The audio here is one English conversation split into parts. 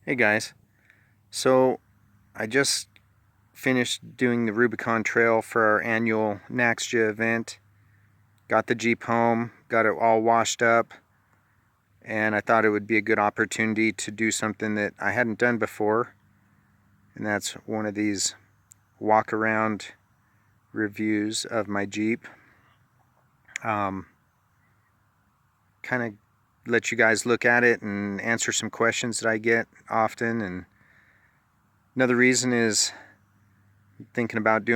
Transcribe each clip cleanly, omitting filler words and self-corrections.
Hey guys, so I just finished doing the Rubicon Trail for our annual EricsXJ event. Got the Jeep home, got it all washed up, and I thought it would be a good opportunity to do something that I hadn't done before, and that's one of these walk around reviews of my Jeep. Kind of let you guys look at it and answer some questions that I get often. And another reason is thinking about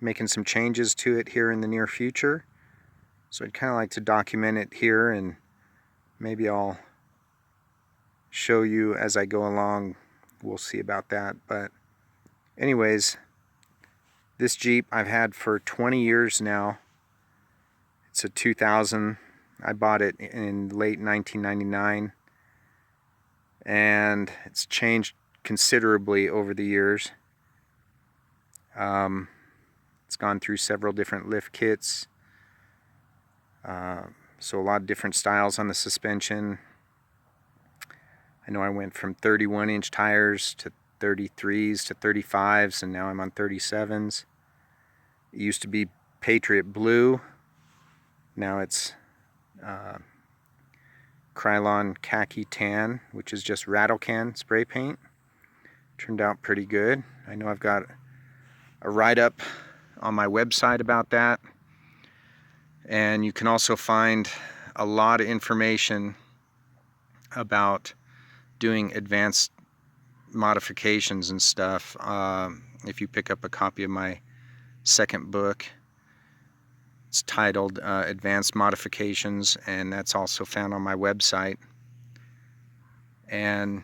making some changes to it here in the near future. So I'd kind of like to document it here, and maybe I'll show you as I go along. We'll see about that. But anyways, this Jeep I've had for 20 years now. It's a 2000. I bought it in late 1999, and it's changed considerably over the years. It's gone through several different lift kits, so a lot of different styles on the suspension. I know I went from 31-inch tires to 33s to 35s, and now I'm on 37s. It used to be Patriot Blue. Now it's Krylon Khaki Tan, which is just rattle can spray paint. Turned out pretty good. I know I've got a write-up on my website about that, and you can also find a lot of information about doing advanced modifications and stuff if you pick up a copy of my second book. It's titled Advanced Modifications, and that's also found on my website. And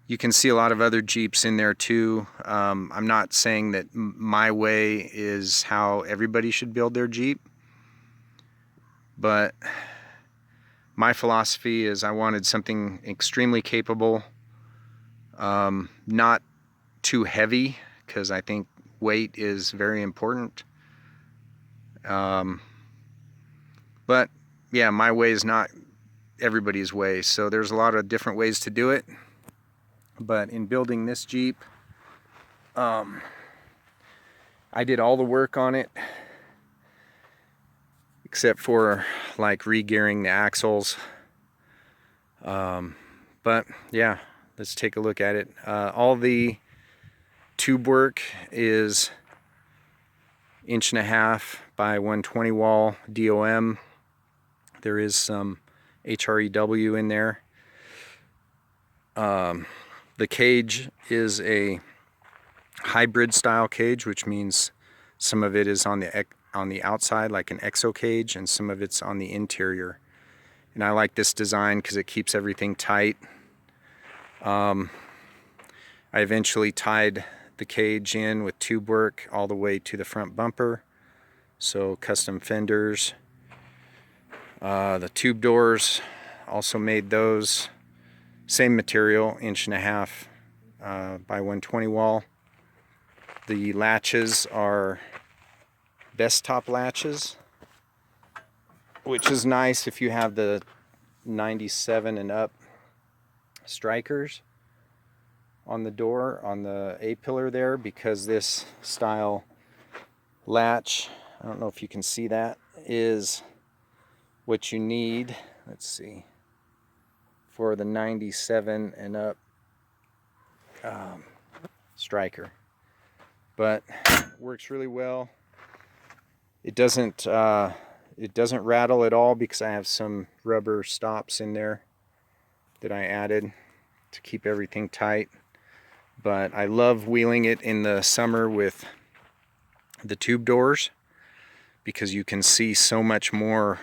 you can see a lot of other Jeeps in there too. I'm not saying that my way is how everybody should build their Jeep, but my philosophy is I wanted something extremely capable, not too heavy, because I think weight is very important. But yeah, my way is not everybody's way, so there's a lot of different ways to do it. But in building this Jeep, I did all the work on it except for like re-gearing the axles. But yeah, let's take a look at it. All the tube work is 1.5" by 120 wall DOM. There is some HREW in there. The cage is a hybrid style cage, which means some of it is on the outside like an exo cage, and some of it's on the interior. And I like this design because it keeps everything tight. I eventually tied the cage in with tube work all the way to the front bumper, so custom fenders. The tube doors, also made those, same material, 1.5" by 120 wall. The latches are Best-Top latches, which is nice if you have the 97 and up strikers on the door, on the A-pillar there, because this style latch, I don't know if you can see that, is what you need, let's see, for the 97 and up striker. But works really well. It doesn't rattle at all because I have some rubber stops in there that I added to keep everything tight. But I love wheeling it in the summer with the tube doors because you can see so much more.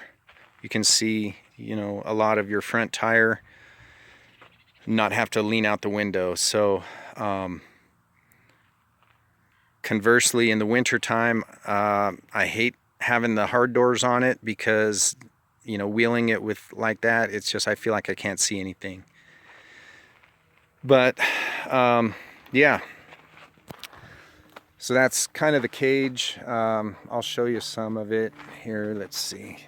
You can see, a lot of your front tire, not have to lean out the window. So conversely, in the winter time, I hate having the hard doors on it because, wheeling it with like that, it's just, I feel like I can't see anything. But yeah, so that's kind of the cage. I'll show you some of it here. Let's see.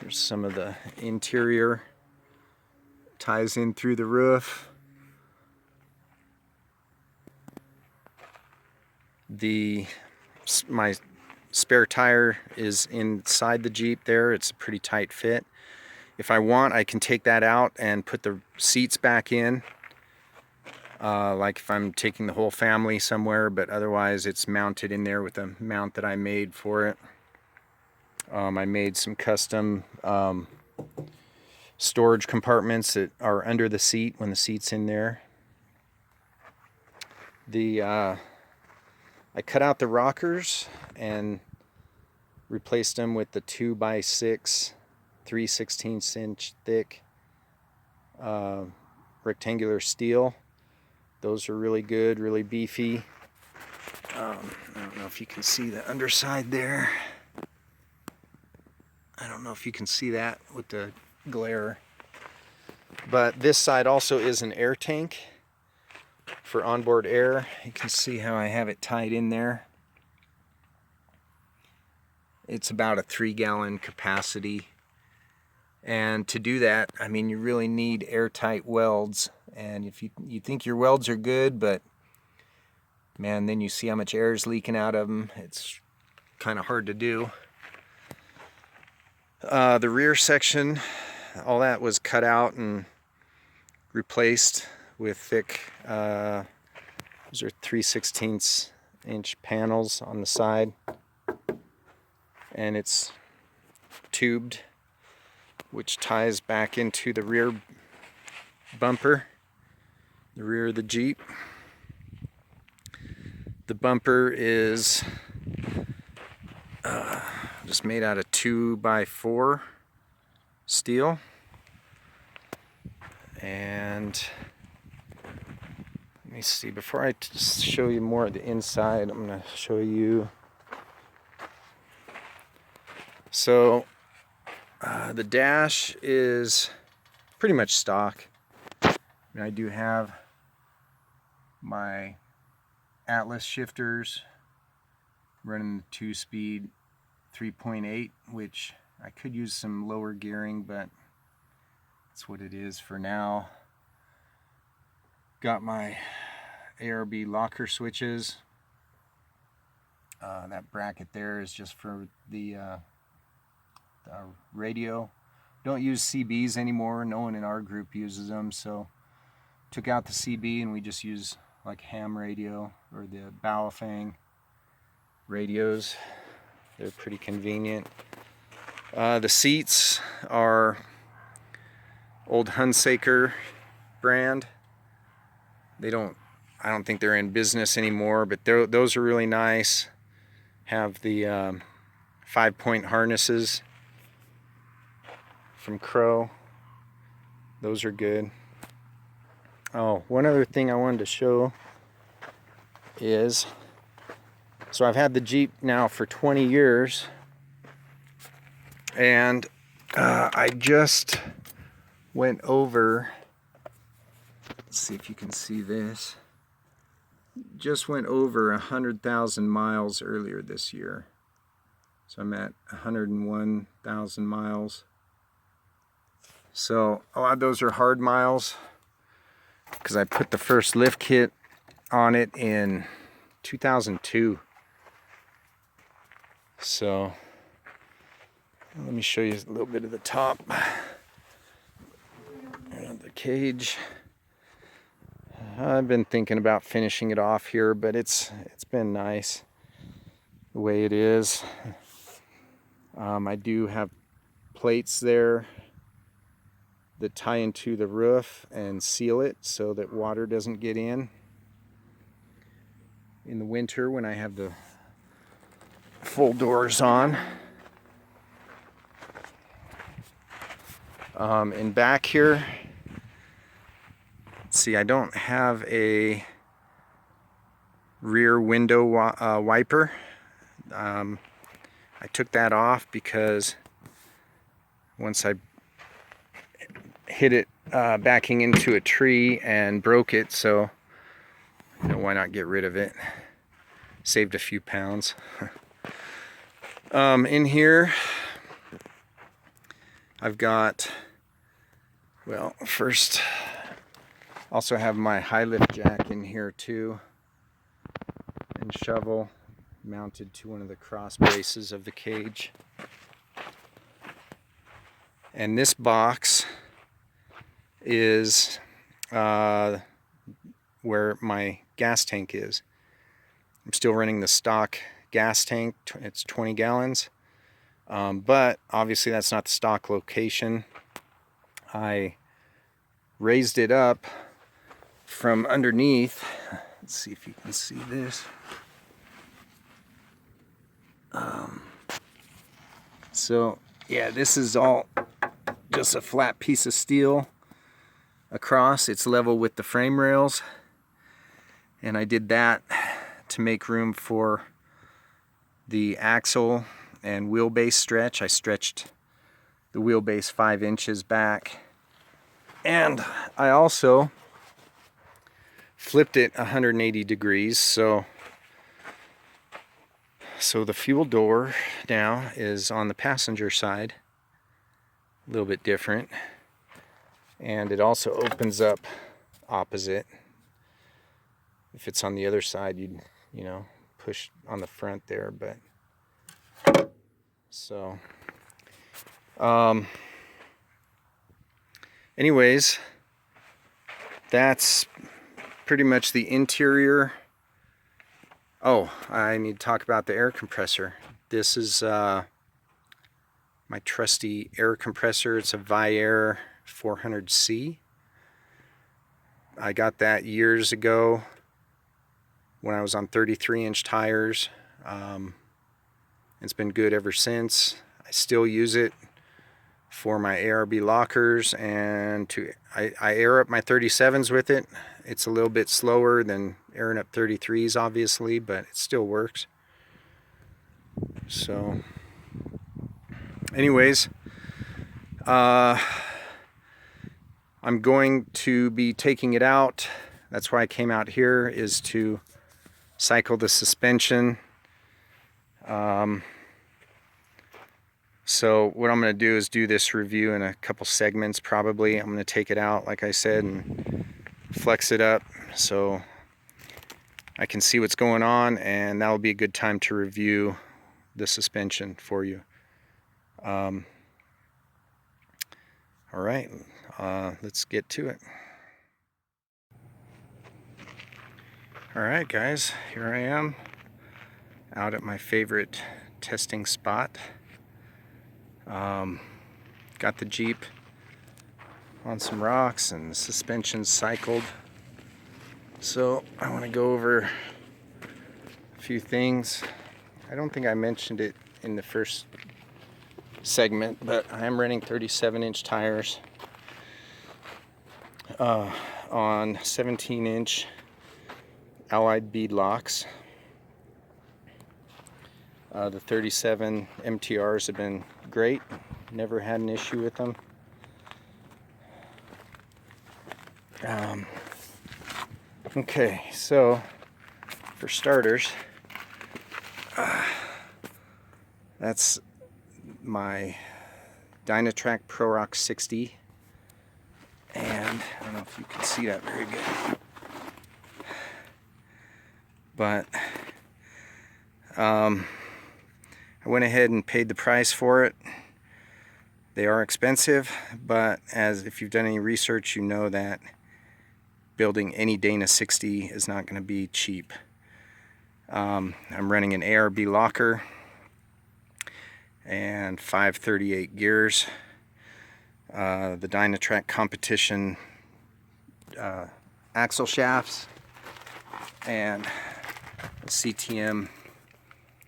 Here's some of the interior. ties in through the roof. My spare tire is inside the Jeep there. It's a pretty tight fit. If I want, I can take that out and put the seats back in, like if I'm taking the whole family somewhere, but otherwise it's mounted in there with a mount that I made for it. I made some custom storage compartments that are under the seat when the seat's in there. I cut out the rockers and replaced them with the 2x6 3/16 inch thick rectangular steel. Those are really good, really beefy. I don't know if you can see the underside there. I don't know if you can see that with the glare. But this side also is an air tank for onboard air. You can see how I have it tied in there. It's about a 3-gallon capacity. And to do that, I mean, you really need airtight welds. And if you think your welds are good, but man, then you see how much air is leaking out of them. It's kind of hard to do. The rear section, all that was cut out and replaced with thick, those are 3/16 inch panels on the side. And it's tubed, which ties back into the rear bumper, the rear of the Jeep. The bumper is just made out of 2x4 steel. And let me see, before I show you more of the inside, I'm going to show you. So the dash is pretty much stock. And I do have my Atlas shifters running the 2-speed 3.8, which I could use some lower gearing, but that's what it is for now. Got my ARB locker switches. That bracket there is just for the radio. Don't use CBs anymore. No one in our group uses them, so took out the CB and we just use like ham radio or the Baofeng radios. They're pretty convenient. The seats are old Hunsaker brand. I don't think they're in business anymore, but those are really nice. Have the 5-point harnesses from Crow. Those are good. Oh, one other thing I wanted to show is, so I've had the Jeep now for 20 years, and I just went over, let's see if you can see this, just went over 100,000 miles earlier this year. So I'm at 101,000 miles. So a lot of those are hard miles because I put the first lift kit on it in 2002. So let me show you a little bit of the top. The cage. I've been thinking about finishing it off here, but it's been nice the way it is. I do have plates there that tie into the roof and seal it so that water doesn't get in the winter when I have the full doors on. And back here, see, I don't have a rear window wiper. I took that off because once I hit it backing into a tree and broke it, so why not get rid of it? Saved a few pounds. In here I've got Well, first, also have my high lift jack in here too, and shovel mounted to one of the cross braces of the cage. And this box is where my gas tank is. I'm still running the stock gas tank. It's 20 gallons. But obviously that's not the stock location. I raised it up from underneath. Let's see if you can see this. So yeah, this is all just a flat piece of steel across. It's level with the frame rails, and I did that to make room for the axle and wheelbase stretch. I stretched the wheelbase 5 inches back, and I also flipped it 180 degrees, so the fuel door now is on the passenger side, a little bit different, and it also opens up opposite. If it's on the other side, you'd push on the front there, but so anyways, that's pretty much the interior. Oh, I need to talk about the air compressor. This is my trusty air compressor. It's a Viair 400C. I got that years ago when I was on 33-inch tires. It's been good ever since. I still use it for my ARB lockers, and I air up my 37s with it. It's a little bit slower than airing up 33s, obviously, but it still works. So anyways, I'm going to be taking it out. That's why I came out here, is to cycle the suspension. So what I'm going to do is do this review in a couple segments probably. I'm going to take it out, like I said, and flex it up so I can see what's going on, and that'll be a good time to review the suspension for you. All right, let's get to it. All right, guys, here I am out at my favorite testing spot. Got the Jeep on some rocks and the suspension's cycled. So I want to go over a few things. I don't think I mentioned it in the first segment, but I am running 37-inch tires on 17-inch allied bead locks. The 37 MTRs have been great. Never had an issue with them. Okay, so for starters, that's my Dynatrac ProRock 60, and I don't know if you can see that very good, but I went ahead and paid the price for it. They are expensive, but if you've done any research, you know that building any Dana 60 is not going to be cheap. I'm running an ARB locker and 538 gears. The Dynatrac competition axle shafts and the CTM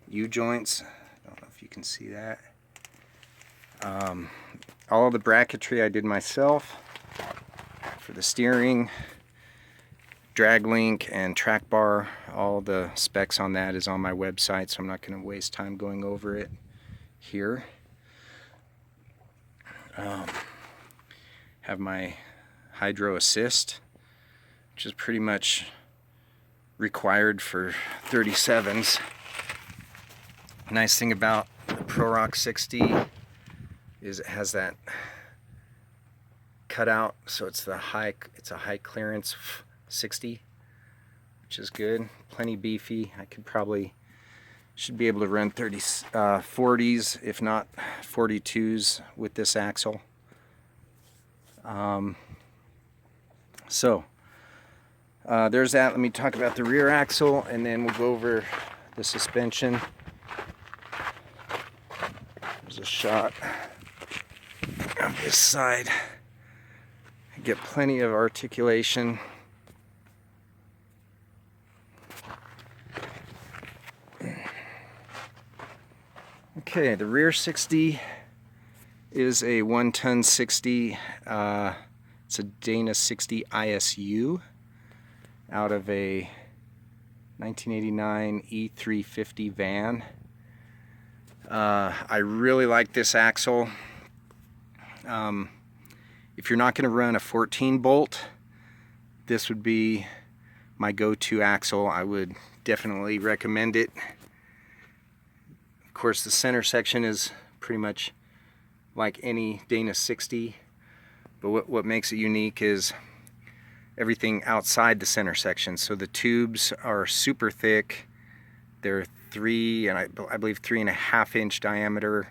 U joints. I don't know if you can see that. All of the bracketry I did myself for the steering, drag link, and track bar. All the specs on that is on my website, so I'm not going to waste time going over it here. Have my hydro assist, which is pretty much required for 37s. Nice thing about the ProRock 60 is it has that cutout, so it's a high clearance 60, which is good. Plenty beefy. I should be able to run 40s, if not 42s with this axle. There's that. Let me talk about the rear axle, and then we'll go over the suspension. There's a shot of this side. I get plenty of articulation. Okay, the rear 60 is a 1-ton 60. It's a Dana 60 ISU out of a 1989 E350 van. I really like this axle. If you're not going to run a 14 bolt, this would be my go-to axle. I would definitely recommend it. Of course, the center section is pretty much like any Dana 60, but what makes it unique is everything outside the center section. So the tubes are super thick. They're 3 and I believe 3.5 inch diameter.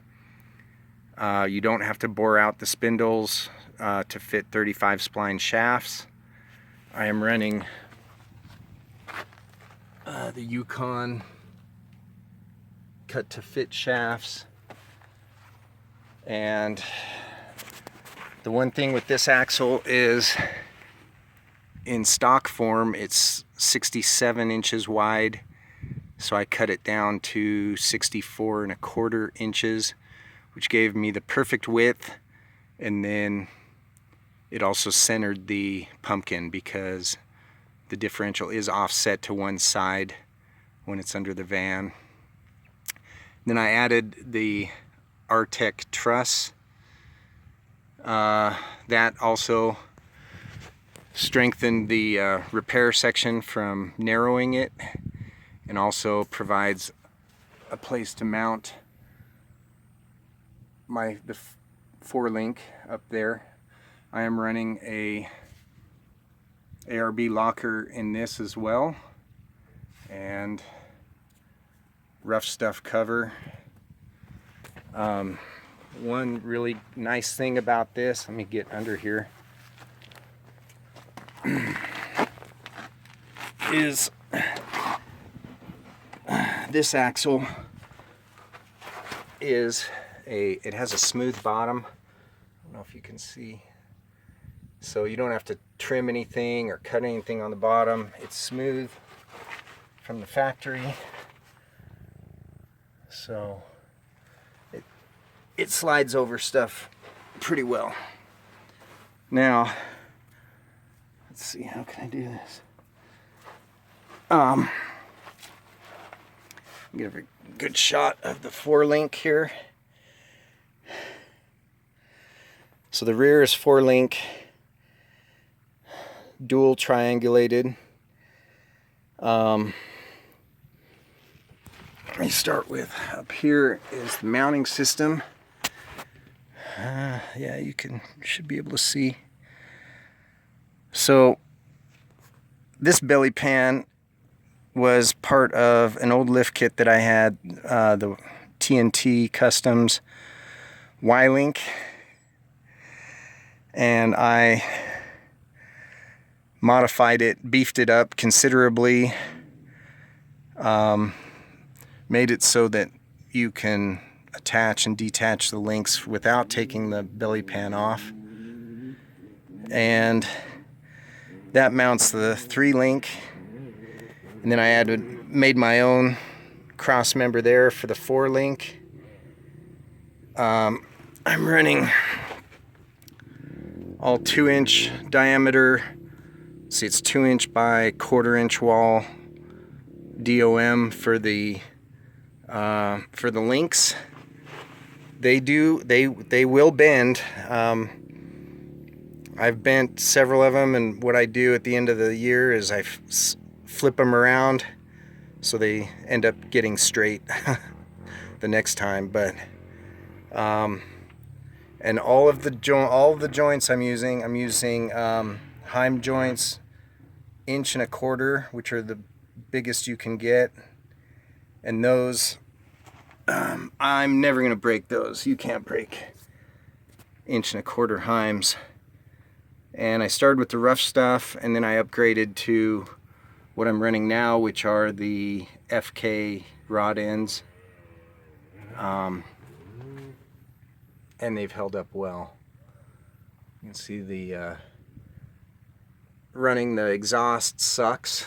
You don't have to bore out the spindles to fit 35 spline shafts. I am running the Yukon cut to fit shafts, and the one thing with this axle is in stock form it's 67 inches wide, so I cut it down to 64.25 inches, which gave me the perfect width, and then it also centered the pumpkin because the differential is offset to one side when it's under the van. Then I added the Artec truss. That also strengthened the repair section from narrowing it, and also provides a place to mount the 4-link up there. I am running a ARB locker in this as well, and rough stuff cover. One really nice thing about this, let me get under here, is this axle it has a smooth bottom. I don't know if you can see. So you don't have to trim anything or cut anything on the bottom. It's smooth from the factory. So it slides over stuff pretty well. Now, let's see, how can I do this? Give a good shot of the 4-link here. So the rear is 4-link, dual triangulated. Let me start with up here is the mounting system. Yeah, you should be able to see. So this belly pan was part of an old lift kit that I had, the TNT Customs Y-Link, and I modified it, beefed it up considerably, made it so that you can attach and detach the links without taking the belly pan off, and that mounts the 3-link. And then I made my own cross member there for the 4-link. I'm running all 2-inch diameter. See, it's 2-inch by 1/4-inch wall DOM for the links. They will bend. I've bent several of them, and what I do at the end of the year is I flip them around so they end up getting straight the next time. But And all of the joints I'm using Heim Joints 1.25 inch, which are the biggest you can get. And those, I'm never gonna break those. You can't break 1.25 inch Heims. And I started with the rough stuff, and then I upgraded to what I'm running now, which are the FK rod ends. And they've held up well. You can see the running the exhaust sucks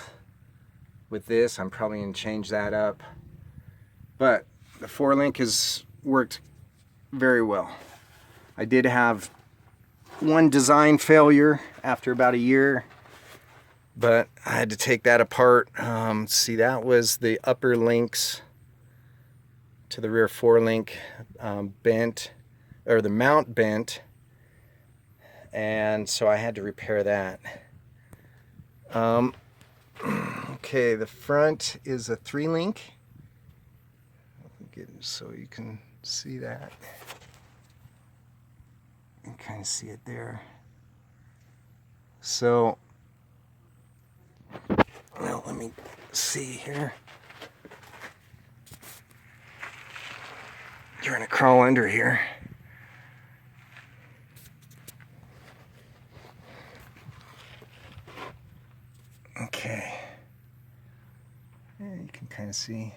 with this. I'm probably going to change that up. But the 4-link has worked very well. I did have one design failure after about a year, but I had to take that apart. See, that was the upper links to the rear 4-link bent, or the mount bent, and so I had to repair that. Okay, the front is a 3-link. So you can see that. You can kind of see it there. So, well, let me see here. Trying to crawl under here. Okay. Yeah, you can kind of see.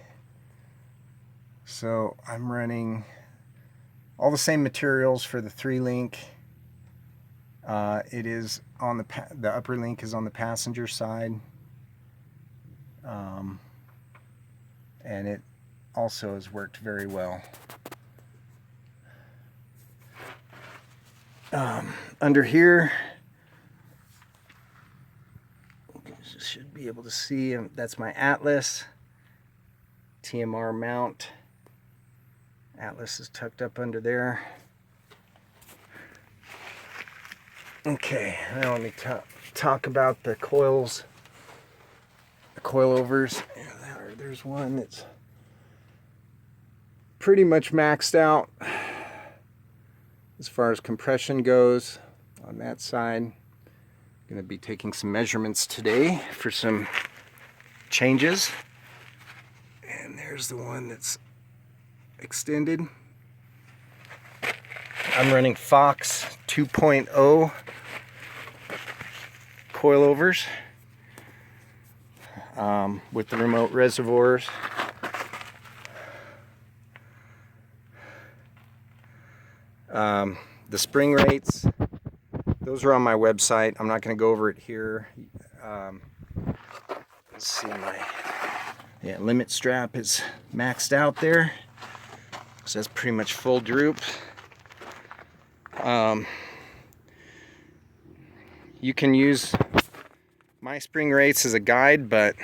So I'm running all the same materials for the 3-link. It is on the upper link is on the passenger side, and it also has worked very well. Under here, you should be able to see, that's my Atlas TMR mount. Atlas is tucked up under there. Okay, now let me talk about the coils, the coilovers. There's one that's pretty much maxed out as far as compression goes on that side. I'm going to be taking some measurements today for some changes. And there's the one that's extended. I'm running Fox 2.0 coilovers with the remote reservoirs. The spring rates, those are on my website. I'm not going to go over it here. Let's see, my limit strap is maxed out there, so that's pretty much full droop. You can use my spring rates as a guide, but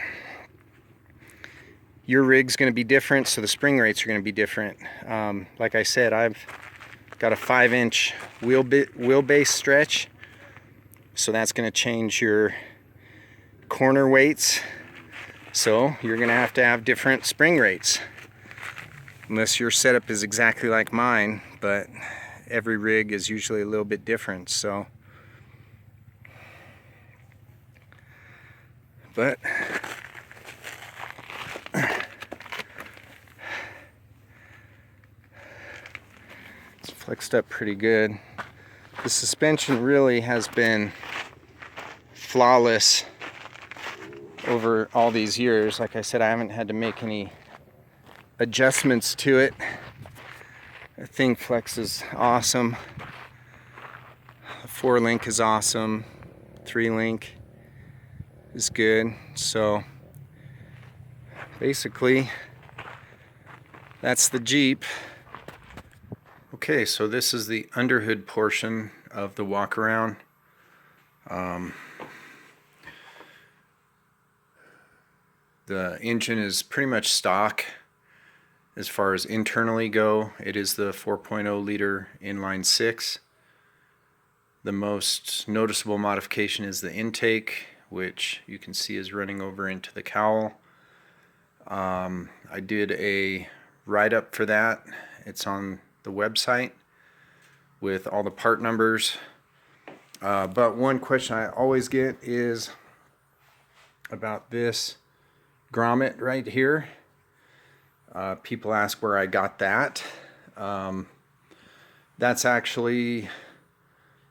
your rig's going to be different, so the spring rates are going to be different. Like I said, I've got a 5-inch wheelbase stretch, so that's going to change your corner weights. So you're going to have different spring rates, unless your setup is exactly like mine, but every rig is usually a little bit different. So, but it's flexed up pretty good. The suspension really has been flawless over all these years. Like I said, I haven't had to make any adjustments to it. The thing flexes awesome. The 4-link is awesome. 3-link is good. So basically, that's the Jeep. Okay, so this is the underhood portion of the walk around. The engine is pretty much stock as far as internally go. It is the 4.0 liter inline 6. The most noticeable modification is the intake, which you can see is running over into the cowl. I did a write-up for that. It's on the website. with all the part numbers. But one question I always get is about this grommet right here. People ask where I got that. That's actually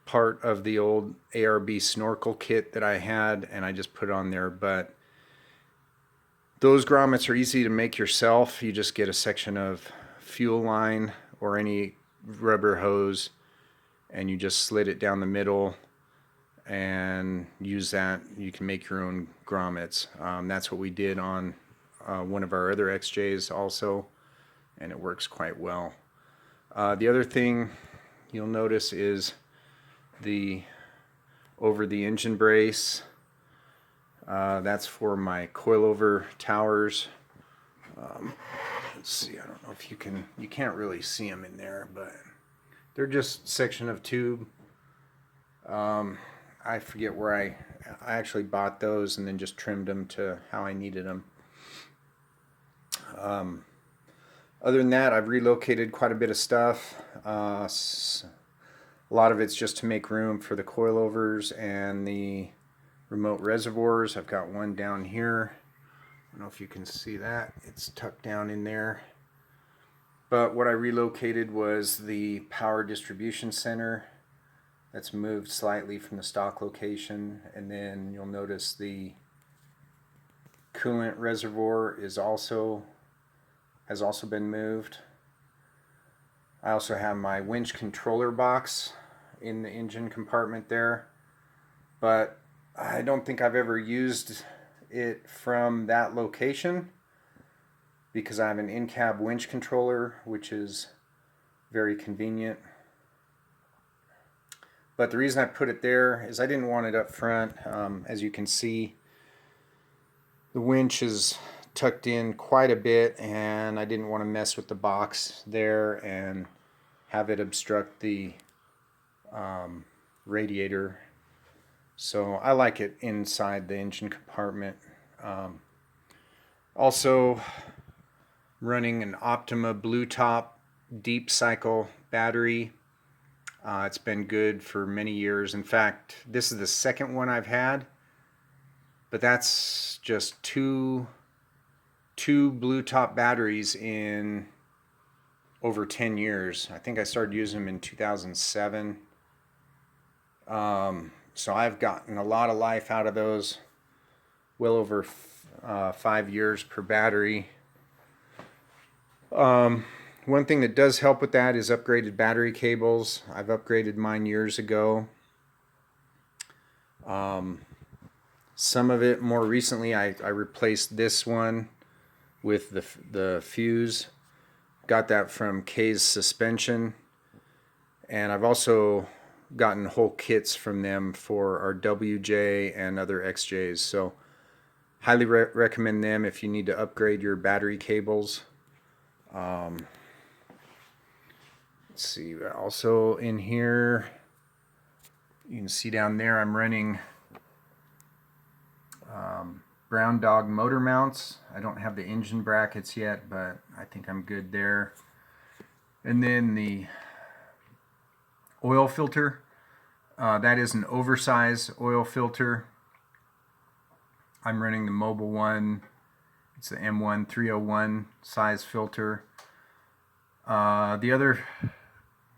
part of the old ARB snorkel kit that I had, and I just put it on there. But those grommets are easy to make yourself. You just get a section of fuel line or any rubber hose, and you just slit it down the middle and use that. You can make your own grommets. That's what we did on one of our other XJs also, and it works quite well. The other thing you'll notice is the over the engine brace. That's for my Coilover Towers. Let's see, I don't know if you can't really see them in there, but they're just section of tube. I forget where I actually bought those and then just trimmed them to how I needed them. Other than that, I've relocated quite a bit of stuff. A lot of it's just to make room for the coilovers and the remote reservoirs. I've got one down here. I don't know if you can see that. It's tucked down in there. But what I relocated was the power distribution center. That's moved slightly from the stock location, and then you'll notice the coolant reservoir has also been moved. I also have my winch controller box in the engine compartment there, but I don't think I've ever used it from that location because I have an in-cab winch controller, which is very convenient. But the reason I put it there is I didn't want it up front. As you can see, the winch is tucked in quite a bit, and I didn't want to mess with the box there and have it obstruct the radiator. So I like it inside the engine compartment. Also running an Optima Blue Top deep cycle battery. It's been good for many years. In fact, this is the second one I've had, but that's just two Blue Top batteries in over 10 years. I think I started using them in 2007. So I've gotten a lot of life out of those, well over 5 years per battery. One thing that does help with that is upgraded battery cables. I've upgraded mine years ago. Some of it more recently, I replaced this one with the fuse. Got that from K's Suspension. And I've also gotten whole kits from them for our WJ and other XJs. So highly recommend them if you need to upgrade your battery cables. Let's see, also in here, you can see down there I'm running Brown Dog motor mounts. I don't have the engine brackets yet, but I think I'm good there. And then the oil filter. That is an oversized oil filter. I'm running the Mobile One. It's the M1 301 size filter. The other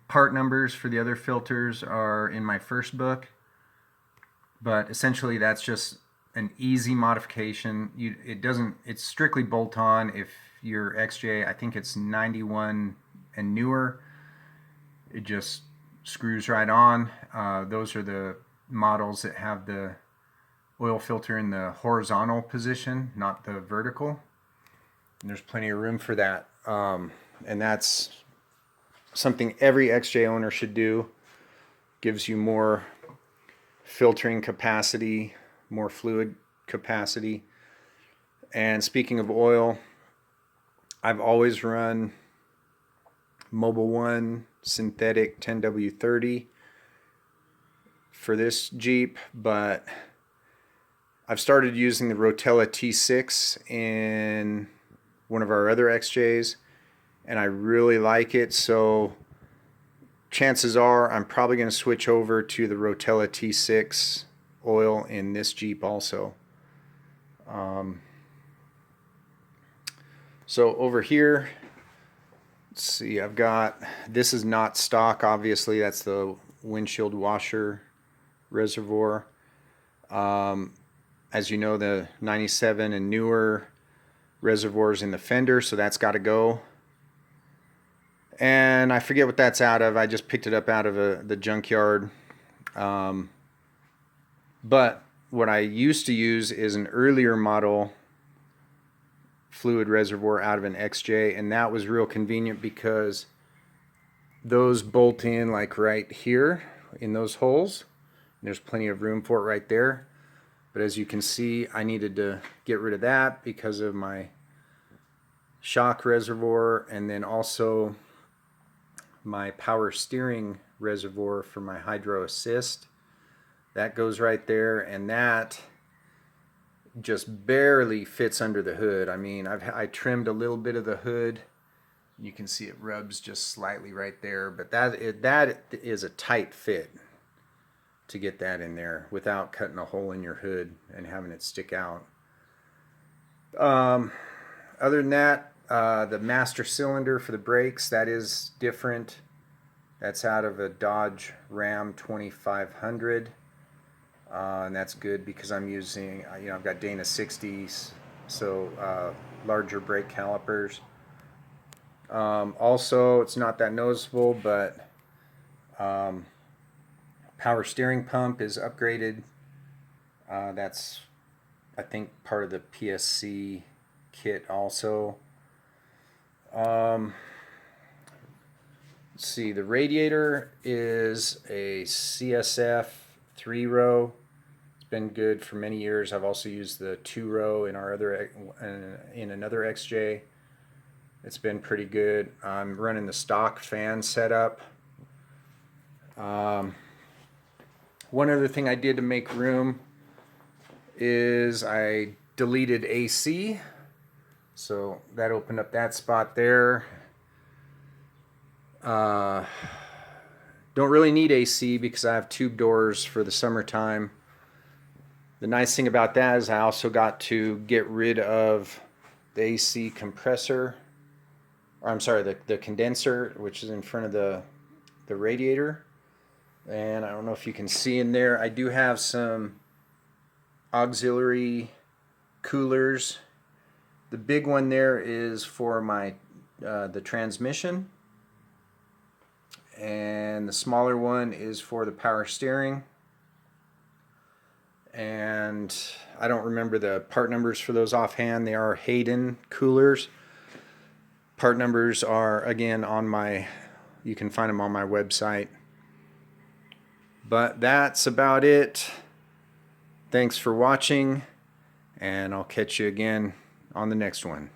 part numbers for the other filters are in my first book, but essentially that's just an easy modification. It's strictly bolt-on. If your XJ, I think it's 91 and newer, it just screws right on. Those are the models that have the oil filter in the horizontal position, not the vertical. And there's plenty of room for that. And that's something every XJ owner should do. Gives you more filtering capacity, more fluid capacity. And speaking of oil, I've always run Mobile One synthetic 10W30 for this Jeep, but I've started using the Rotella T6 in one of our other XJs, and I really like it. So chances are I'm probably going to switch over to the Rotella T6 oil in this Jeep also. So over here, let's see, I've got, this is not stock, obviously, that's the windshield washer reservoir. As you know, the 97 and newer reservoirs in the fender, so that's got to go. And I forget what that's out of. I just picked it up out of the junkyard. But what I used to use is an earlier model fluid reservoir out of an XJ, and that was real convenient because those bolt in like right here in those holes. There's plenty of room for it right there. But as you can see, I needed to get rid of that because of my shock reservoir, and then also my power steering reservoir for my hydro assist. That goes right there, and that just barely fits under the hood. I mean, I trimmed a little bit of the hood. You can see it rubs just slightly right there, but that is a tight fit to get that in there without cutting a hole in your hood and having it stick out. Other than that, the master cylinder for the brakes, that is different. That's out of a Dodge Ram 2500. And that's good because I'm using, I've got Dana 60s, so larger brake calipers. Also, it's not that noticeable, but power steering pump is upgraded. That's, I think, part of the PSC kit also. Let's see, the radiator is a CSF 3-row. It's been good for many years. I've also used the 2-row in another XJ. It's been pretty good. I'm running the stock fan setup. One other thing I did to make room is I deleted AC. So that opened up that spot there. Don't really need AC because I have tube doors for the summertime. The nice thing about that is I also got to get rid of the AC compressor, or I'm sorry, the condenser, which is in front of the radiator. And I don't know if you can see in there, I do have some auxiliary coolers. The big one there is for my the transmission, and the smaller one is for the power steering. And I don't remember the part numbers for those offhand. They are Hayden coolers. Part numbers are, again, you can find them on my website. But that's about it. Thanks for watching, and I'll catch you again on the next one.